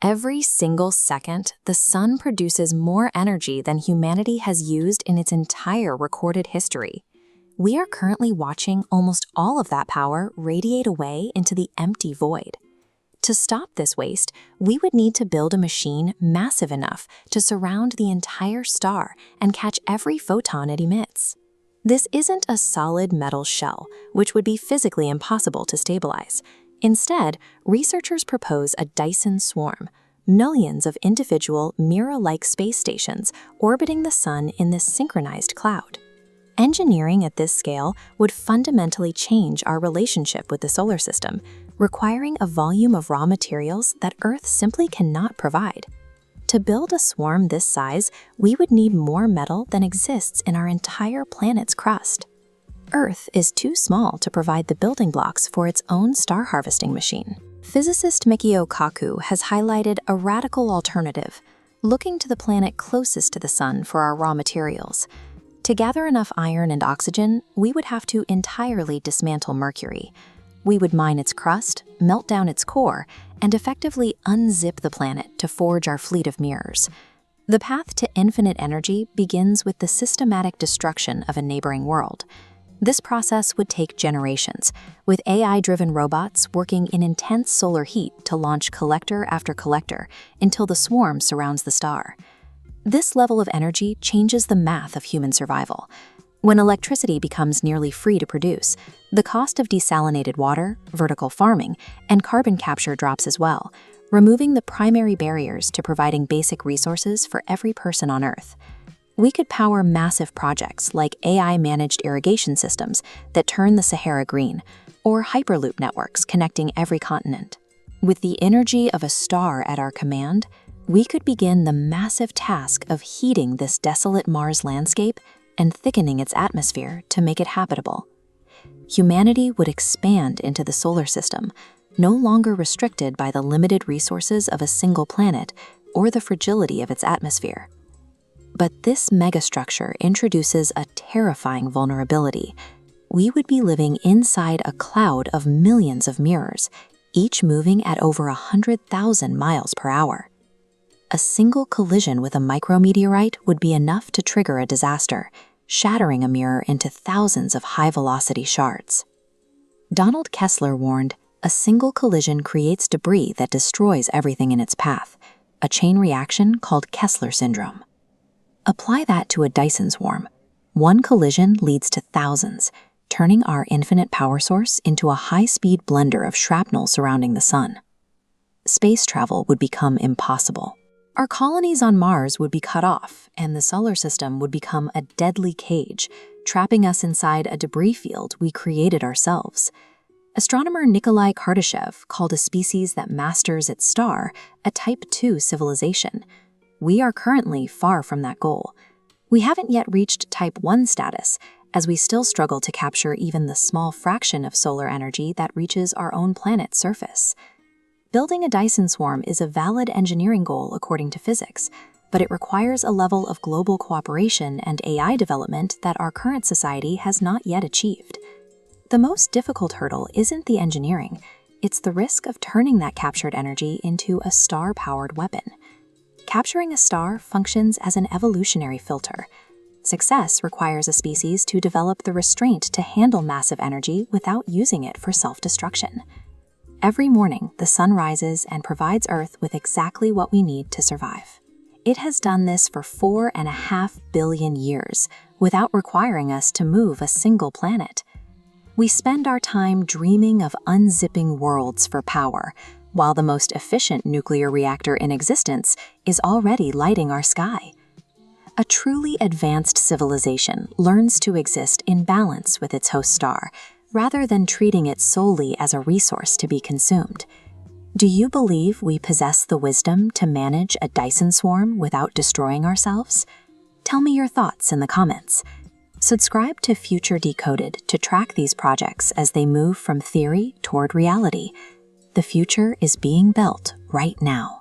Every single second, the sun produces more energy than humanity has used in its entire recorded history. We are currently watching almost all of that power radiate away into the empty void. To stop this waste, we would need to build a machine massive enough to surround the entire star and catch every photon it emits. This isn't a solid metal shell, which would be physically impossible to stabilize. Instead, researchers propose a Dyson Swarm, millions of individual mirror-like space stations orbiting the sun in this synchronized cloud. Engineering at this scale would fundamentally change our relationship with the solar system, requiring a volume of raw materials that Earth simply cannot provide. To build a swarm this size, we would need more metal than exists in our entire planet's crust. Earth is too small to provide the building blocks for its own star harvesting machine. Physicist Mikio Kaku has highlighted a radical alternative, looking to the planet closest to the sun for our raw materials. To gather enough iron and oxygen, we would have to entirely dismantle Mercury. We would mine its crust, melt down its core, and effectively unzip the planet to forge our fleet of mirrors. The path to infinite energy begins with the systematic destruction of a neighboring world. This process would take generations, with AI-driven robots working in intense solar heat to launch collector after collector until the swarm surrounds the star. This level of energy changes the math of human survival. When electricity becomes nearly free to produce, the cost of desalinated water, vertical farming, and carbon capture drops as well, removing the primary barriers to providing basic resources for every person on Earth. We could power massive projects like AI-managed irrigation systems that turn the Sahara green, or Hyperloop networks connecting every continent. With the energy of a star at our command, we could begin the massive task of heating this desolate Mars landscape and thickening its atmosphere to make it habitable. Humanity would expand into the solar system, no longer restricted by the limited resources of a single planet or the fragility of its atmosphere. But this megastructure introduces a terrifying vulnerability. We would be living inside a cloud of millions of mirrors, each moving at over 100,000 miles per hour. A single collision with a micrometeorite would be enough to trigger a disaster, shattering a mirror into thousands of high-velocity shards. Donald Kessler warned, "A single collision creates debris that destroys everything in its path, a chain reaction called Kessler syndrome." Apply that to a Dyson swarm. One collision leads to thousands, turning our infinite power source into a high-speed blender of shrapnel surrounding the sun. Space travel would become impossible. Our colonies on Mars would be cut off, and the solar system would become a deadly cage, trapping us inside a debris field we created ourselves. Astronomer Nikolai Kardashev called a species that masters its star a Type II civilization. We are currently far from that goal. We haven't yet reached Type I status, as we still struggle to capture even the small fraction of solar energy that reaches our own planet's surface. Building a Dyson swarm is a valid engineering goal according to physics, but it requires a level of global cooperation and AI development that our current society has not yet achieved. The most difficult hurdle isn't the engineering, it's the risk of turning that captured energy into a star-powered weapon. Capturing a star functions as an evolutionary filter. Success requires a species to develop the restraint to handle massive energy without using it for self-destruction. Every morning, the sun rises and provides Earth with exactly what we need to survive. It has done this for 4.5 billion years without requiring us to move a single planet. We spend our time dreaming of unzipping worlds for power, while the most efficient nuclear reactor in existence is already lighting our sky. A truly advanced civilization learns to exist in balance with its host star, rather than treating it solely as a resource to be consumed. Do you believe we possess the wisdom to manage a Dyson swarm without destroying ourselves? Tell me your thoughts in the comments. Subscribe to Future Decoded to track these projects as they move from theory toward reality. The future is being built right now.